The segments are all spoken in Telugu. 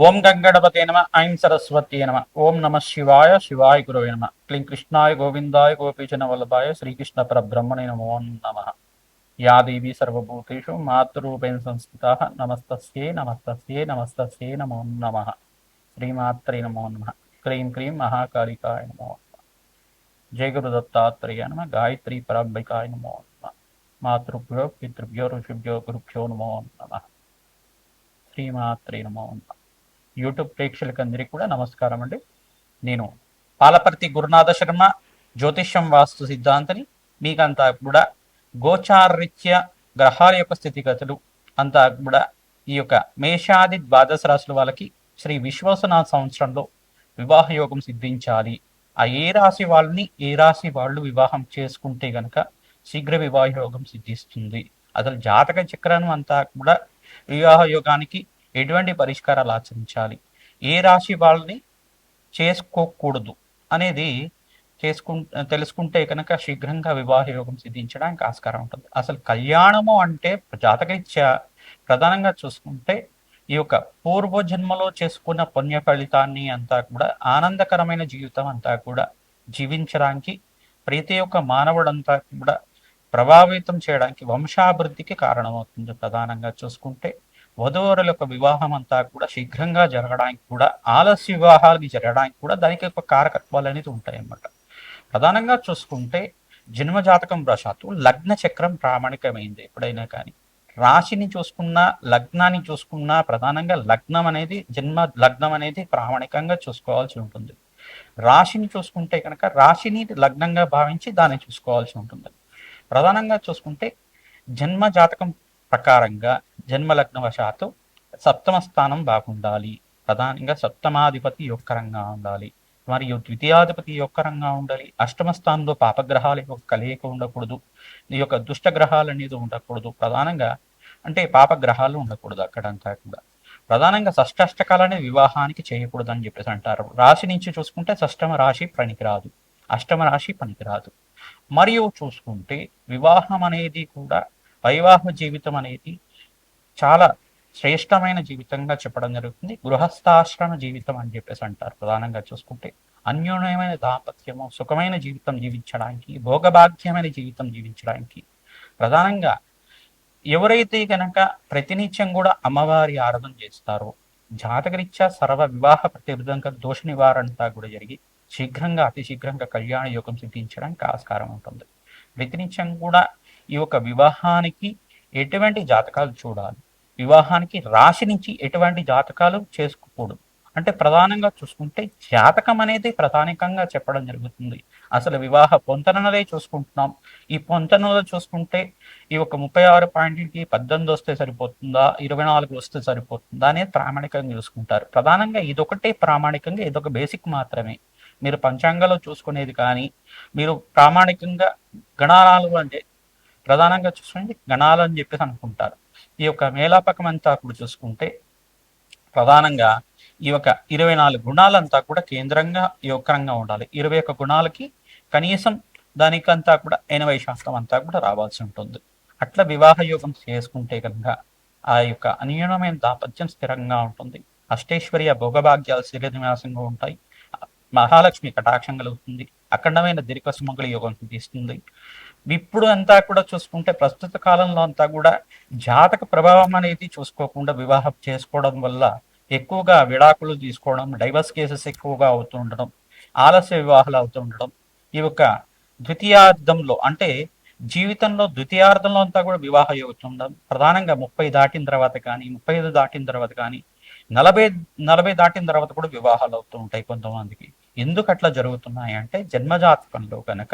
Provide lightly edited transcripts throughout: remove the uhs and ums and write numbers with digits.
ఓం గంగణపతే నమ ఐం సరస్వతి నమ ఓం నమ శివాయ శివాయ గురవే నమ క్లీం కృష్ణాయ గోవిందాయ గోపీచన వల్లభాయ శ్రీకృష్ణ పరబ్రహ్మణే నమో నమ. యా దేవీ సర్వభూతేషు మాతృరూపేణ సంస్థితా నమస్తస్యై నమస్తస్యై నమస్తస్యై నమో నమ. శ్రీమాత్రే నమో నమ. క్లీం క్లీం మహాకాళికాయ నమో నమ. జయ గురు దత్తాత్రేయ నమ. గాయత్రీ పరాంబికాయ నమో నమ. మాతృభ్యో పితృభ్యో ఋషిభ్యో గురుభ్యో నమో నమ. శ్రీమాత్రే నమో నమ. యూట్యూబ్ ప్రేక్షకులందరికీ కూడా నమస్కారం అండి. నేను పాలపర్తి గురునాథ శర్మ, జ్యోతిష్యం వాస్తు సిద్ధాంతని. మీకంతా కూడా గోచారరీత్య గ్రహాల యొక్క స్థితిగతులు అంతా కూడా ఈ యొక్క మేషాది ద్వాదశ రాశుల వాళ్ళకి శ్రీ విశ్వసనాథ సంవత్సరంలో వివాహ యోగం సిద్ధించాలి. ఆ ఏ రాశి వాళ్ళని ఏ రాశి వాళ్ళు వివాహం చేసుకుంటే గనక శీఘ్ర వివాహ యోగం సిద్ధిస్తుంది. అసలు జాతక చక్రం అంతా కూడా వివాహ యోగానికి ఎటువంటి పరిష్కారాలు ఆచరించాలి, ఏ రాశి వాళ్ళని చేసుకోకూడదు అనేది తెలుసుకుంటే కనుక శీఘ్రంగా వివాహ యోగం సిద్ధించడానికి ఆస్కారం ఉంటుంది. అసలు కళ్యాణము అంటే జాతకరీత్యా ప్రధానంగా చూసుకుంటే ఈ యొక్క పూర్వజన్మలో చేసుకున్న పుణ్య ఫలితాన్ని అంతా కూడా ఆనందకరమైన జీవితం అంతా కూడా జీవించడానికి ప్రతి ఒక్క మానవుడంతా కూడా ప్రభావితం చేయడానికి వంశాభివృద్ధికి కారణమవుతుంది. ప్రధానంగా చూసుకుంటే వధూవరుల యొక్క వివాహం అంతా కూడా శీఘ్రంగా జరగడానికి కూడా, ఆలస్య వివాహాలకి జరగడానికి కూడా దానికి ఒక కారకత్వాలు అనేది ఉంటాయి అన్నమాట. ప్రధానంగా చూసుకుంటే జన్మజాతకం వశాత్తు లగ్న చక్రం ప్రామాణికమైంది. ఎప్పుడైనా కానీ రాశిని చూసుకున్నా లగ్నాన్ని చూసుకున్నా ప్రధానంగా లగ్నం అనేది జన్మ లగ్నం అనేది ప్రామాణికంగా చూసుకోవాల్సి ఉంటుంది. రాశిని చూసుకుంటే కనుక రాశిని లగ్నంగా భావించి దాన్ని చూసుకోవాల్సి ఉంటుంది. ప్రధానంగా చూసుకుంటే జన్మ జాతకం ప్రకారంగా జన్మలగ్న వశాత్తు సప్తమ స్థానం బాగుండాలి. ప్రధానంగా సప్తమాధిపతి యొక్కరంగా ఉండాలి, మరియు ద్వితీయాధిపతి యొక్కరంగా ఉండాలి. అష్టమ స్థానంలో పాపగ్రహాల యొక్క కలయిక ఉండకూడదు, ఈ యొక్క దుష్ట గ్రహాలు అనేది ఉండకూడదు. ప్రధానంగా అంటే పాపగ్రహాలు ఉండకూడదు అక్కడంతా కూడా. ప్రధానంగా షష్టాష్టకాలనే వివాహానికి చేయకూడదు అని చెప్పేసి అంటారు. రాశి నుంచి చూసుకుంటే షష్టమ రాశి పనికిరాదు, అష్టమ రాశి పనికిరాదు. మరియు చూసుకుంటే వివాహం అనేది కూడా వైవాహ జీవితం అనేది చాలా శ్రేష్టమైన జీవితంగా చెప్పడం జరుగుతుంది. గృహస్థాశ్రమ జీవితం అని చెప్పేసి అంటారు. ప్రధానంగా చూసుకుంటే అన్యోన్యమైన దాంపత్యము, సుఖమైన జీవితం జీవించడానికి, భోగభాగ్యమైన జీవితం జీవించడానికి ప్రధానంగా ఎవరైతే కనుక ప్రతినిత్యం కూడా అమ్మవారి ఆరాధన చేస్తారో జాతకరీత్యా సర్వ వివాహ ప్రతిబద్ధంగా దోష నివారణంతా కూడా జరిగి శీఘ్రంగా అతి శీఘ్రంగా కళ్యాణ యోగం సిద్ధించడానికి ఆస్కారం ఉంటుంది. ప్రతినిత్యం కూడా ఈ యొక్క వివాహానికి ఎటువంటి జాతకాలు చూడాలి, వివాహానికి రాశి నుంచి ఎటువంటి జాతకాలు చేసుకోకూడదు అంటే ప్రధానంగా చూసుకుంటే జాతకం అనేది ప్రధానికంగా చెప్పడం జరుగుతుంది. అసలు వివాహ పొంతనలే చూసుకుంటున్నాం. ఈ పొంతనలో చూసుకుంటే ఈ ఒక 36 పాయింట్లకి 18 వస్తే సరిపోతుందా, 24 వస్తే సరిపోతుందా అనేది ప్రామాణికంగా చూసుకుంటారు. ప్రధానంగా ఇదొకటే ప్రామాణికంగా, ఇదొక బేసిక్ మాత్రమే. మీరు పంచాంగాలో చూసుకునేది కానీ మీరు ప్రామాణికంగా గణాలు అంటే ప్రధానంగా చూసుకుంటే గణాలు అని చెప్పేసి అనుకుంటారు. ఈ యొక్క మేలాపకం అంతా కూడా చూసుకుంటే ప్రధానంగా ఈ యొక్క 24 గుణాలంతా కూడా కేంద్రంగా యోగకరంగా ఉండాలి. 21 గుణాలకి కనీసం దానికంతా కూడా 80% అంతా కూడా రావాల్సి ఉంటుంది. అట్లా వివాహ యోగం చేసుకుంటే కనుక ఆ యొక్క అన్యోన్యమైన దాంపత్యం స్థిరంగా ఉంటుంది. అష్టైశ్వర్య భోగభాగ్యాలు స్థిరనివాసంగా ఉంటాయి. మహాలక్ష్మి కటాక్షం కలుగుతుంది. అఖండమైన దీర్ఘ సుమంగళ యోగం సిద్ధిస్తుంది. ఇప్పుడు అంతా కూడా చూసుకుంటే ప్రస్తుత కాలంలో అంతా కూడా జాతక ప్రభావం అనేది చూసుకోకుండా వివాహం చేసుకోవడం వల్ల ఎక్కువగా విడాకులు తీసుకోవడం, డైవర్స్ కేసెస్ ఎక్కువగా అవుతూ ఉండడం, ఆలస్య వివాహాలు అవుతూ ఉండడం, ఈ యొక్క ద్వితీయార్థంలో అంటే జీవితంలో ద్వితీయార్థంలో అంతా కూడా వివాహ యోగం ఉండడం, ప్రధానంగా 30 దాటిన తర్వాత కానీ 35 దాటిన తర్వాత కానీ 40 దాటిన తర్వాత కూడా వివాహాలు అవుతూ ఉంటాయి కొంతమందికి. ఎందుకు అట్లా జరుగుతున్నాయి అంటే జన్మజాతకంలో కనుక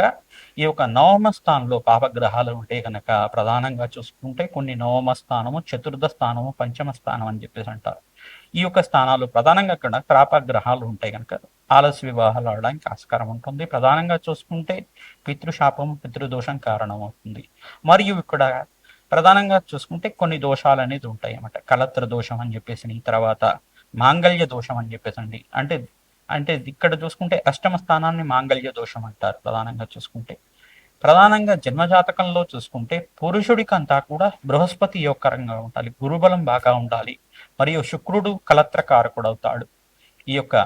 ఈ యొక్క నవమ స్థానంలో పాపగ్రహాలు ఉంటే కనుక ప్రధానంగా చూసుకుంటే కొన్ని నవమ స్థానము, చతుర్థ స్థానము, పంచమ స్థానం అని చెప్పేసి అంటారు. ఈ యొక్క స్థానాలు ప్రధానంగా అక్కడ పాపగ్రహాలు ఉంటాయి కనుక ఆలస్య వివాహాలు ఆడడానికి ఆస్కారం ఉంటుంది. ప్రధానంగా చూసుకుంటే పితృశాపం, పితృదోషం కారణమవుతుంది. మరియు ఇక్కడ ప్రధానంగా చూసుకుంటే కొన్ని దోషాలు అనేది ఉంటాయి అన్నమాట. కలత్ర దోషం అని చెప్పేసి, తర్వాత మాంగళ్య దోషం అని చెప్పేసి అండి. అంటే అంటే ఇక్కడ చూసుకుంటే అష్టమ స్థానాన్ని మాంగళ్య దోషం అంటారు. ప్రధానంగా చూసుకుంటే ప్రధానంగా జన్మజాతకంలో చూసుకుంటే పురుషుడికి అంతా కూడా బృహస్పతి యోగకరంగా ఉండాలి, గురుబలం బాగా ఉండాలి, మరియు శుక్రుడు కలత్రకారకుడు అవుతాడు. ఈ యొక్క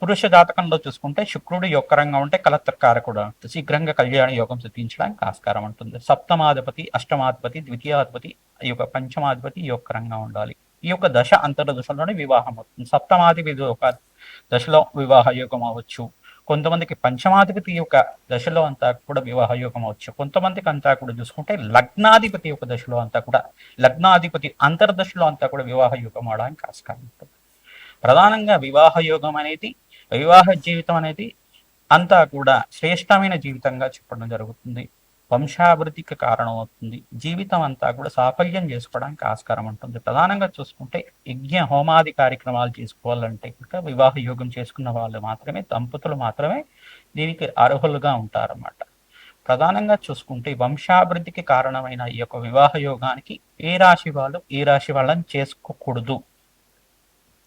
పురుష జాతకంలో చూసుకుంటే శుక్రుడు యొక్కరంగా ఉంటే కలత్రకారకుడు శీఘ్రంగా కళ్యాణ యోగం సిద్ధించడానికి ఆస్కారం ఉంటుంది. సప్తమాధిపతి, అష్టమాధిపతి, ద్వితీయాధిపతి, ఈ యొక్క పంచమాధిపతి యొక్కరంగా ఉండాలి. ఈ యొక్క దశ అంతర్దశలోనే వివాహం అవుతుంది. సప్తమాధిపతి ఒక దశలో వివాహ యోగం అవ్వచ్చు, కొంతమందికి పంచమాధిపతి యొక్క దశలో అంతా కూడా వివాహ యోగం అవ్వచ్చు, కొంతమందికి అంతా కూడా చూసుకుంటే లగ్నాధిపతి యొక్క దశలో అంతా కూడా, లగ్నాధిపతి అంతర్దశలో అంతా కూడా వివాహ యోగం అవడానికి ఆస్కారం ఉంటుంది. ప్రధానంగా వివాహ యోగం అనేది, వివాహ జీవితం అనేది అంతా కూడా శ్రేష్టమైన జీవితంగా చెప్పడం జరుగుతుంది. వంశాభివృద్ధికి కారణం అవుతుంది. జీవితం అంతా కూడా సాఫల్యం చేసుకోవడానికి ఆస్కారం ఉంటుంది. ప్రధానంగా చూసుకుంటే యజ్ఞ హోమాది కార్యక్రమాలు చేసుకోవాలంటే కనుక వివాహ యోగం చేసుకున్న వాళ్ళు మాత్రమే, దంపతులు మాత్రమే దీనికి అర్హులుగా ఉంటారన్నమాట. ప్రధానంగా చూసుకుంటే వంశాభివృద్ధికి కారణమైన ఈ యొక్క వివాహ యోగానికి ఏ రాశి వాళ్ళు ఏ రాశి వాళ్ళని చేసుకోకూడదు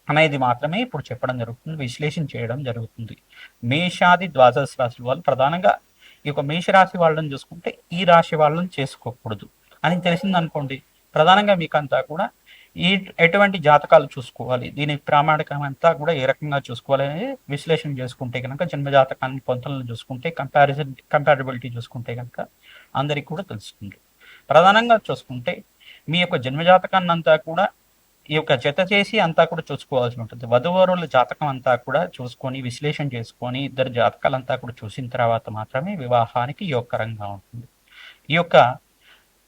అనేది మాత్రమే ఇప్పుడు చెప్పడం జరుగుతుంది, విశ్లేషణ చేయడం జరుగుతుంది. మేషాది ద్వాదశ రాశి వాళ్ళు ప్రధానంగా ఈ యొక్క మేషరాశి వాళ్ళని చూసుకుంటే ఈ రాశి వాళ్ళని చేసుకోకూడదు అని తెలిసింది అనుకోండి. ప్రధానంగా మీకంతా కూడా ఈ ఎటువంటి జాతకాలు చూసుకోవాలి, దీని ప్రామాణికం అంతా కూడా ఏ రకంగా చూసుకోవాలి అనేది విశ్లేషణ చేసుకుంటే కనుక, జన్మ జాతకాన్ని పొంతలను చూసుకుంటే, కంపారిబిలిటీ చూసుకుంటే కనుక అందరికి కూడా తెలుస్తుంది. ప్రధానంగా చూసుకుంటే మీ యొక్క జన్మజాతకాన్ని అంతా కూడా ఈ యొక్క జత చేసి అంతా కూడా చూసుకోవాల్సి ఉంటుంది. వధువరుల జాతకం అంతా కూడా చూసుకొని విశ్లేషణ చేసుకొని ఇద్దరు జాతకాలంతా కూడా చూసిన తర్వాత మాత్రమే వివాహానికి యోగకరంగా ఉంటుంది. ఈ యొక్క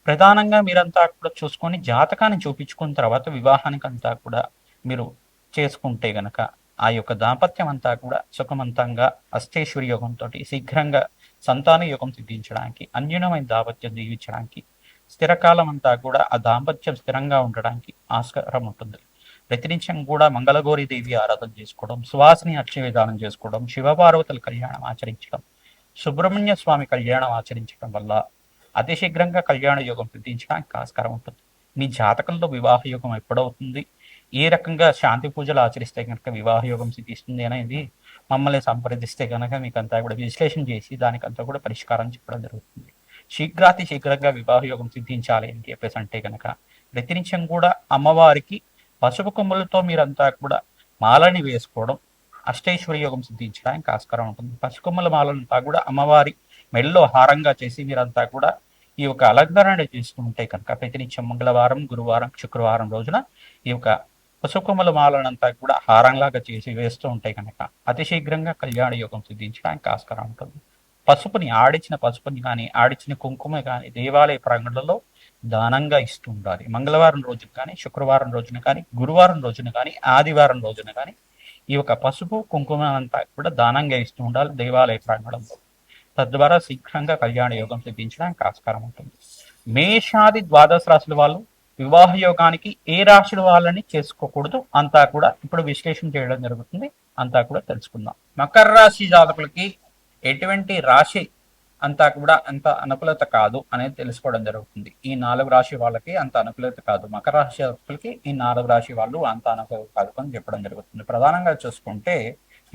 ప్రధానంగా మీరంతా కూడా చూసుకొని జాతకాన్ని చూపించుకున్న తర్వాత వివాహానికి అంతా కూడా మీరు చేసుకుంటే గనక ఆ యొక్క దాంపత్యం అంతా కూడా సుఖవంతంగా అష్టేశ్వరి యోగంతో శీఘ్రంగా సంతాన యోగం సిద్ధించడానికి, అన్యూనమైన దాంపత్యం జీవించడానికి, స్థిరకాలం అంతా కూడా ఆ దాంపత్యం స్థిరంగా ఉండడానికి ఆస్కారం ఉంటుంది. ప్రతినిత్యం కూడా మంగళగౌరి దేవి ఆరాధన చేసుకోవడం, సువాసిని అర్చన విధానం చేసుకోవడం, శివపార్వతుల కళ్యాణం ఆచరించడం, సుబ్రహ్మణ్య స్వామి కళ్యాణం ఆచరించడం వల్ల అతి శీఘ్రంగా కళ్యాణ యోగం సిద్ధించడానికి ఆస్కారం ఉంటుంది. మీ జాతకంలో వివాహ యోగం ఎప్పుడవుతుంది, ఏ రకంగా శాంతి పూజలు ఆచరిస్తే కనుక వివాహ యోగం సిద్ధిస్తుంది అనేది మమ్మల్ని సంప్రదిస్తే కనుక మీకు అంతా కూడా విశ్లేషణ చేసి దానికంతా కూడా పరిష్కారం చెప్పడం జరుగుతుంది. శీఘ్రంగా వివాహ యోగం సిద్ధించాలి అని చెప్పేసి అంటే కనుక ప్రతినిత్యం కూడా అమ్మవారికి పసుపు కొమ్ములతో మీరంతా కూడా మాలని వేసుకోవడం అష్టైశ్వర్య యోగం సిద్ధించడానికి ఆస్కారం ఉంటుంది. పసుపు కొమ్ముల మాలంతా కూడా అమ్మవారి మెడలో హారంగా చేసి మీరంతా కూడా ఈ యొక్క అలంకరణ చేసుకుంటే కనుక ప్రతినిత్యం మంగళవారం, గురువారం, శుక్రవారం రోజున ఈ యొక్క పసుపు కొమ్ముల మాలనంతా కూడా హారంలాగా చేసి వేస్తూ ఉంటే కనుక అతి శీఘ్రంగా కళ్యాణ యోగం సిద్ధించడానికి ఆస్కారం ఉంటుంది. ఆడిచిన పసుపుని కానీ ఆడిచిన కుంకుమ కానీ దేవాలయ ప్రాంగణంలో దానంగా ఇస్తూ ఉండాలి. మంగళవారం రోజున కానీ, శుక్రవారం రోజున కానీ, గురువారం రోజున కానీ, ఆదివారం రోజున కానీ ఈ యొక్క పసుపు కుంకుమ అంతా కూడా దానంగా ఇస్తూ ఉండాలి దేవాలయ ప్రాంగణంలో. తద్వారా శీఘ్రంగా కళ్యాణ యోగం సిద్ధించడానికి ఆస్కారం ఉంటుంది. మేషాది ద్వాదశ రాశుల వాళ్ళు వివాహ యోగానికి ఏ రాశుల వాళ్ళని చేసుకోకూడదు అంతా కూడా ఇప్పుడు విశ్లేషణ చేయడం జరుగుతుంది, అంతా కూడా తెలుసుకుందాం. మకర రాశి జాతకులకి ఎటువంటి రాశి అంతా కూడా అంత అనుకూలత కాదు అనేది తెలుసుకోవడం జరుగుతుంది. ఈ 4 రాశి వాళ్ళకి అంత అనుకూలత కాదు, మకర రాశి జాతకులకి ఈ 4 రాశి వాళ్ళు అంత అనుకూలత కాదు అని చెప్పడం జరుగుతుంది. ప్రధానంగా చూసుకుంటే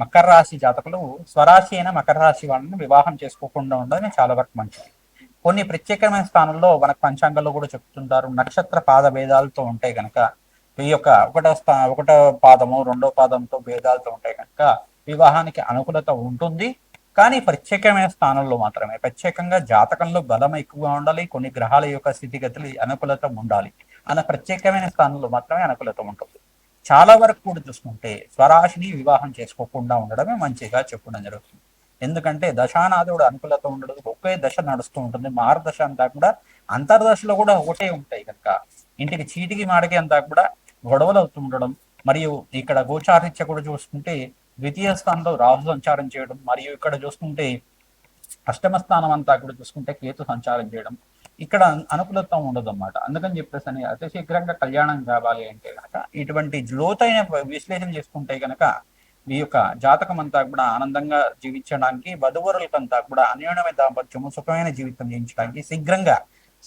మకర రాశి జాతకులు స్వరాశి అయిన మకర రాశి వాళ్ళని వివాహం చేసుకోకుండా ఉండడం చాలా వరకు మంచిది. కొన్ని ప్రత్యేకమైన స్థానంలో మనకు పంచాంగంలో కూడా చెప్తుంటారు, నక్షత్ర పాద భేదాలతో ఉంటే కనుక ఈ యొక్క ఒకటో పాదము రెండో పాదంతో భేదాలతో ఉంటే కనుక వివాహానికి అనుకూలత ఉంటుంది. కానీ ప్రత్యేకమైన స్థానంలో మాత్రమే, ప్రత్యేకంగా జాతకంలో బలం ఎక్కువగా ఉండాలి, కొన్ని గ్రహాల యొక్క స్థితిగతులు అనుకూలత ఉండాలి అన్న ప్రత్యేకమైన స్థానంలో మాత్రమే అనుకూలత ఉంటుంది. చాలా వరకు కూడా చూసుకుంటే స్వరాశిని వివాహం చేసుకోకుండా ఉండడమే మంచిగా చెప్పడం జరుగుతుంది. ఎందుకంటే దశానాథుడు అనుకూలత ఉండదు, ఒకే దశ నడుస్తూ ఉంటుంది. మార్గదశ అంతా కూడా అంతర్దశలో కూడా ఒకటే ఉంటాయి కనుక ఇంటికి చీటికి మాడికి అంతా కూడా గొడవలు అవుతుండడం, మరియు ఇక్కడ గోచారీత్య కూడా చూసుకుంటే ద్వితీయ స్థానంలో రాహు సంచారం చేయడం, మరియు ఇక్కడ చూసుకుంటే అష్టమ స్థానం అంతా కూడా చూసుకుంటే కేతు సంచారం చేయడం, ఇక్కడ అనుకూలత ఉండదు అన్నమాట. అందుకని చెప్పేసి అని అతి శీఘ్రంగా కళ్యాణం కావాలి అంటే కనుక ఇటువంటి లోతైన విశ్లేషణ చేసుకుంటే కనుక ఈ యొక్క జాతకం అంతా కూడా ఆనందంగా జీవించడానికి, వధువరులకంతా కూడా అన్యోన్యమైన దాంపత్యము సుఖమైన జీవితం జీవించడానికి, శీఘ్రంగా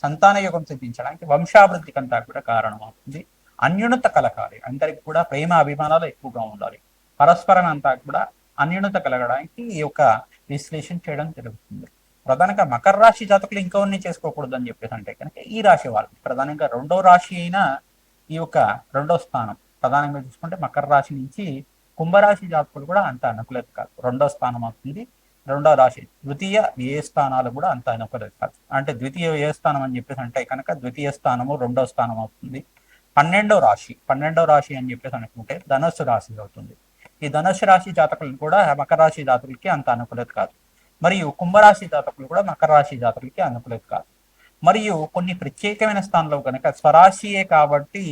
సంతాన యోగం సిద్ధించడానికి, వంశాభివృద్ధికి అంతా కూడా కారణం అవుతుంది. అన్యోన్యత కలగాలి, అందరికి కూడా ప్రేమ అభిమానాలు ఎక్కువగా ఉండాలి, పరస్పరం అంతా కూడా అన్యోన్యత కలగడానికి ఈ యొక్క విశ్లేషణ చేయడం జరుగుతుంది. ప్రధానంగా మకర రాశి జాతకులు ఇంకొన్ని చేసుకోకూడదు అని చెప్పేసి అంటే కనుక ఈ రాశి వాళ్ళు ప్రధానంగా రెండో రాశి అయిన ఈ యొక్క రెండో స్థానం ప్రధానంగా చూసుకుంటే మకర రాశి నుంచి కుంభరాశి జాతకులు కూడా అంత అనుకూలత కాదు. రెండో స్థానం అవుతుంది. రెండో రాశి ద్వితీయ వ్యయ స్థానాలు కూడా అంత అనుకూలత కాదు. అంటే ద్వితీయ వ్యయ స్థానం అని చెప్పేసి అంటే కనుక ద్వితీయ స్థానము రెండో స్థానం అవుతుంది. పన్నెండో రాశి అని చెప్పేసి అనుకుంటే ధనుస్సు రాశి అవుతుంది. ఈ ధనుస్సు రాశి జాతకులు కూడా మకర రాశి జాతకులకి అంత అనుకూలత కాదు. మరియు కుంభరాశి జాతకులు కూడా మకర రాశి జాతకులకి అనుకూలత కాదు. మరియు కొన్ని ప్రత్యేకమైన స్థానంలో కనుక స్వరాశియే కాబట్టి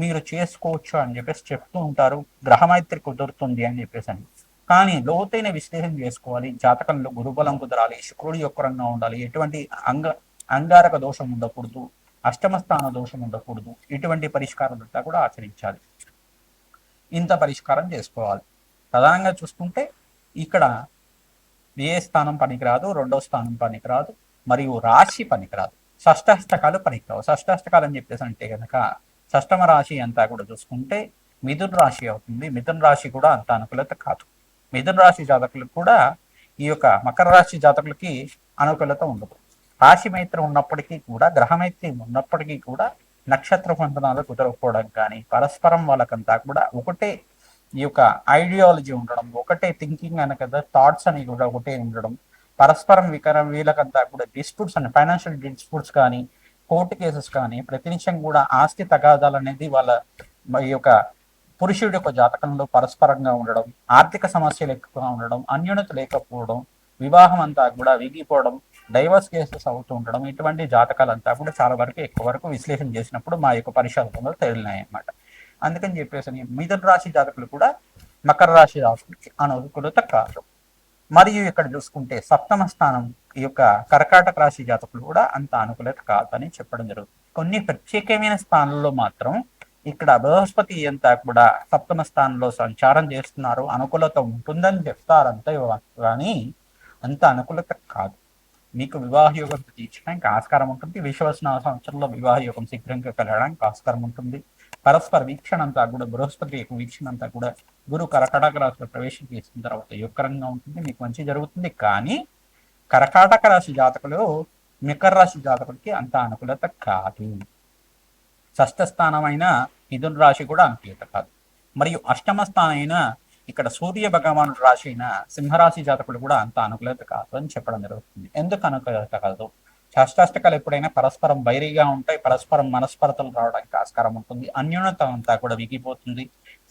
మీరు చేసుకోవచ్చు అని చెప్పేసి చెప్తూ ఉంటారు. గ్రహమైత్రి కుదురుతుంది అని చెప్పేసి అని. కానీ లోతైన విశ్లేషణ చేసుకోవాలి. జాతకంలో గురుబలం కుదరాలి, శుక్రుడి యొక్కరంగా ఉండాలి, ఎటువంటి అంగారక దోషం ఉండకూడదు, అష్టమ స్థాన దోషం ఉండకూడదు. ఇటువంటి పరిష్కారాలంతా కూడా ఆచరించాలి. ఇంత పరిష్కారం చేసుకోవాలి. ప్రధానంగా చూసుకుంటే ఇక్కడ ఏ స్థానం పనికిరాదు, రెండో స్థానం పనికిరాదు, మరియు రాశి పనికిరాదు, షష్టాష్టకాలు పనికిరావు. షష్టాష్టకాలు అని చెప్పేసి అంటే కనుక షష్టమ రాశి అంతా కూడా చూసుకుంటే మిథున రాశి అవుతుంది. మిథున రాశి కూడా అంత అనుకూలత కాదు. మిథున రాశి జాతకులకు కూడా ఈ యొక్క మకర రాశి జాతకులకి అనుకూలత ఉండదు. రాశి మైత్రి ఉన్నప్పటికీ కూడా, గ్రహమైత్రి ఉన్నప్పటికీ కూడా నక్షత్ర బంధనాలు కుదరకపోవడం కానీ, పరస్పరం వాళ్ళకంతా కూడా ఒకటే ఈ యొక్క ఐడియాలజీ ఉండడం, ఒకటే థింకింగ్ అనే కదా, థాట్స్ అని కూడా ఒకటే ఉండడం, పరస్పరం వీళ్ళకంతా కూడా డిస్ప్యూట్స్ అని ఫైనాన్షియల్ డిస్ప్యూట్స్ కానీ, కోర్టు కేసెస్ కానీ, ప్రతినిత్యం కూడా ఆస్తి తగాదాలు అనేది వాళ్ళ ఈ యొక్క పురుషుడి యొక్క జాతకంలో పరస్పరంగా ఉండడం, ఆర్థిక సమస్యలు ఎక్కువగా ఉండడం, అన్యోన్యత లేకపోవడం, వివాహం అంతా కూడా విగిపోవడం, డైవర్స్ కేసెస్ అవుతూ ఉండడం, ఇటువంటి జాతకాలంతా కూడా చాలా వరకు ఎక్కువ వరకు విశ్లేషణ చేసినప్పుడు మా యొక్క పరిశోధనలో తేలినాయి అన్నమాట. అందుకని చెప్పేసి మిథున రాశి జాతకులు కూడా మకర రాశి జాతకులకి అనుకూలత కాదు. మరియు ఇక్కడ చూసుకుంటే సప్తమ స్థానం ఈ యొక్క కర్కాటక రాశి జాతకులు కూడా అంత అనుకూలత కాదని చెప్పడం జరుగుతుంది. కొన్ని ప్రత్యేకమైన స్థానాల్లో మాత్రం ఇక్కడ బృహస్పతి అంతా కూడా సప్తమ స్థానంలో సంచారం చేస్తున్నారు, అనుకూలత ఉంటుందని చెప్తారంతే, కానీ అంత అనుకూలత కాదు. మీకు వివాహ యోగం తీర్చడానికి ఆస్కారం ఉంటుంది. విశ్వసనామ సంవత్సరంలో వివాహ యోగం శీఘ్రంగా కలగడానికి ఆస్కారం ఉంటుంది. పరస్పర వీక్షణ అంతా కూడా బృహస్పతి యొక్క వీక్షణ అంతా కూడా గురు కర్కాటక రాశిలో ప్రవేశం చేసిన తర్వాత యుక్కరంగా ఉంటుంది, మీకు మంచి జరుగుతుంది. కానీ కర్కాటక రాశి జాతకులు మకర రాశి జాతకులకి అంత అనుకూలత కాదు. షష్ఠ స్థానమైన మిథున రాశి కూడా అనుకూలత కాదు. మరియు అష్టమ స్థానమైన ఇక్కడ సూర్య భగవానుడు రాశి అయిన సింహరాశి జాతకులు కూడా అంత అనుకూలత కాదు అని చెప్పడం జరుగుతుంది. ఎందుకు అనుకూలత కాదు? షష్టాష్టకాలు ఎప్పుడైనా పరస్పరం వైరీగా ఉంటాయి, పరస్పరం మనస్పరతలు రావడానికి ఆస్కారం ఉంటుంది, అన్యోన్యత అంతా కూడా విగిపోతుంది.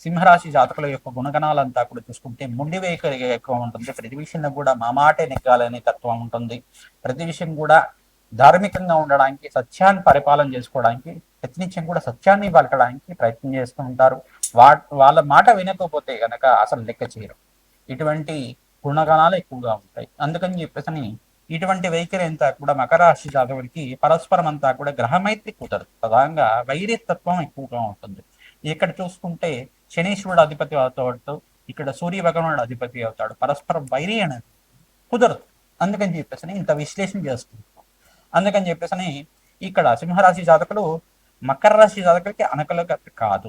సింహరాశి జాతకుల యొక్క గుణగణాలంతా కూడా చూసుకుంటే మొండి వైఖరిగా ఎక్కువ ఉంటుంది. ప్రతి విషయంలో కూడా మా మాటే నెగ్గాలనే తత్వం ఉంటుంది. ప్రతి విషయం కూడా ధార్మికంగా ఉండడానికి, సత్యాన్ని పరిపాలన చేసుకోవడానికి, ప్రతినిత్యం కూడా సత్యాన్ని పలకడానికి ప్రయత్నం చేస్తూ ఉంటారు. వాళ్ళ మాట వినకపోతే గనక అసలు లెక్క చేయరు. ఇటువంటి గుణగణాలు ఎక్కువగా ఉంటాయి. అందుకని చెప్పేసి ఇటువంటి వైఖరి అంతా కూడా మకర రాశి జాతకుడికి పరస్పరం అంతా కూడా గ్రహమైత్రి కుదరదు. ప్రధానంగా వైర్యతత్వం ఎక్కువగా ఉంటుంది. ఇక్కడ చూసుకుంటే శనీశ్వరుడు అధిపతి అవుతాడు, ఇక్కడ సూర్య భగవానుడు అధిపతి అవుతాడు. పరస్పరం వైరి అనేది కుదరదు. అందుకని చెప్పేసి ఇంత విశ్లేషణ చేస్తుంది. అందుకని చెప్పేసి ఇక్కడ సింహరాశి జాతకులు మకర రాశి జాతకులకి అనుకూలత కాదు.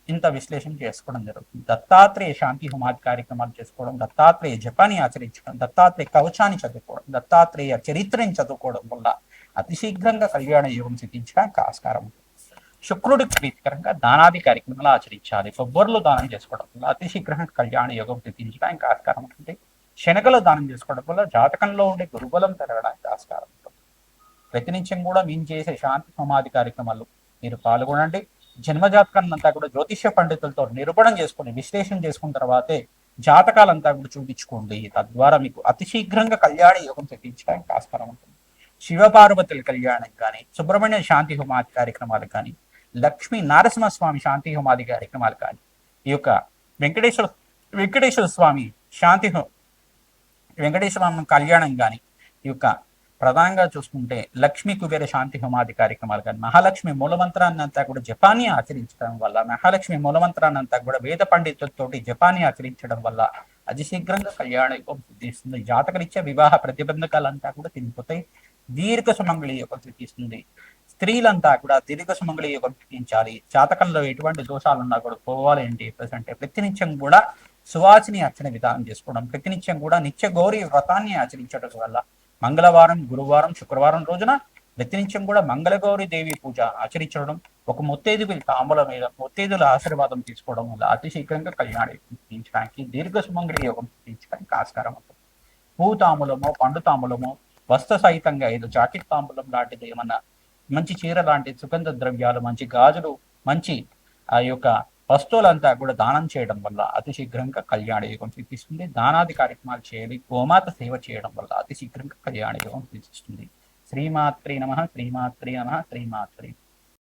ఇంత విశ్లేషణ చేసుకోవడం జరుగుతుంది. దత్తాత్రేయ శాంతి హోమాది కార్యక్రమాలు చేసుకోవడం, దత్తాత్రేయ జపాన్ని ఆచరించడం, దత్తాత్రేయ కవచాన్ని చదువుకోవడం, దత్తాత్రేయ చరిత్రని చదువుకోవడం వల్ల అతి శీఘ్రంగా కళ్యాణ యోగం సిద్ధించడానికి ఆస్కారం ఉంటుంది. శుక్రుడికి ప్రీతికరంగా దానాది కార్యక్రమాలు ఆచరించాలి. కొబ్బరిలో దానం చేసుకోవడం వల్ల అతి శీఘ్రంగా కళ్యాణ యోగం సిద్ధించడానికి ఆస్కారం ఉంటుంది. శనగలు దానం చేసుకోవడం వల్ల జాతకంలో ఉండే గురుబలం పెరగడానికి ఆస్కారం ఉంటుంది. ప్రతినిత్యం కూడా మేము చేసే శాంతి హోమాది కార్యక్రమాల్లో మీరు పాల్గొనండి. జన్మజాతకాన్ని అంతా కూడా జ్యోతిష్య పండితులతో నిరూపణం చేసుకుని విశ్లేషణ చేసుకున్న తర్వాతే జాతకాలంతా కూడా చూపించుకోండి. తద్వారా మీకు అతి శీఘ్రంగా కళ్యాణ యోగం సిద్ధించడానికి ఆస్కారం ఉంటుంది. శివపార్వతుల కళ్యాణం కానీ, సుబ్రహ్మణ్య శాంతి హోమాది కార్యక్రమాలు కానీ, లక్ష్మీ నరసింహస్వామి శాంతి హోమాది కార్యక్రమాలు కానీ, ఈ యొక్క వెంకటేశ్వర స్వామి వెంకటేశ్వర కళ్యాణం కానీ, ఈ యొక్క ప్రధానంగా చూసుకుంటే లక్ష్మీ కుబేర శాంతి హోమాది కార్యక్రమాలు కానీ, మహాలక్ష్మి మూలమంత్రాన్ని అంతా కూడా జపాన్ని ఆచరించడం వల్ల, మహాలక్ష్మి మూలమంత్రాన్ని అంతా కూడా వేద పండితులతోటి జపాన్ని ఆచరించడం వల్ల అతి శీఘ్రంగా కళ్యాణ యోగం సిద్ధిస్తుంది. జాతకరీత్యా వివాహ ప్రతిబంధకాలంతా కూడా తిరిగిపోతాయి. దీర్ఘ సుమంగళి యోగం సిద్ధిస్తుంది. స్త్రీలంతా కూడా దీర్ఘ సుమంగళి యోగం సిద్ధించాలి. జాతకంలో ఎటువంటి దోషాలు ఉన్నా కూడా పోవాలి ఏంటి అంటే ప్రతినిత్యం కూడా సువాసిని అర్చన విధానం చేసుకోవడం, ప్రతినిత్యం కూడా నిత్య గౌరీ వ్రతాన్ని ఆచరించడం వల్ల మంగళవారం, గురువారం, శుక్రవారం రోజున ప్రతినిత్యం కూడా మంగళగౌరి దేవి పూజ ఆచరించడం, ఒక ముత్తైదుకి తాంబూలం మీద ముత్తైదుల ఆశీర్వాదం తీసుకోవడం వల్ల అతి శీఘ్రంగా కళ్యాణ యోగం సిద్ధించడానికి, దీర్ఘ సుమంగళి యోగం సిద్ధించడానికి ఆస్కారం ఉంటుంది. పువ్వు తాంబూలమో, పండు తాంబూలమో, వస్త్ర సహితంగా ఏదో జాకెట్ తాంబూలం లాంటిది ఏమన్నా, మంచి చీర లాంటి సుగంధ ద్రవ్యాలు, మంచి గాజులు, మంచి ఆ యొక్క వస్తువులంతా కూడా దానం చేయడం వల్ల అతి శీఘ్రంగా కళ్యాణ యోగం సిద్ధిస్తుంది. దానాది కార్యక్రమాలు చేయాలి. గోమాత సేవ చేయడం వల్ల అతి శీఘ్రంగా కళ్యాణ యోగం సిద్ధిస్తుంది. శ్రీమాత్రి నమ, శ్రీమాత్రి నమ, శ్రీమాత్రి.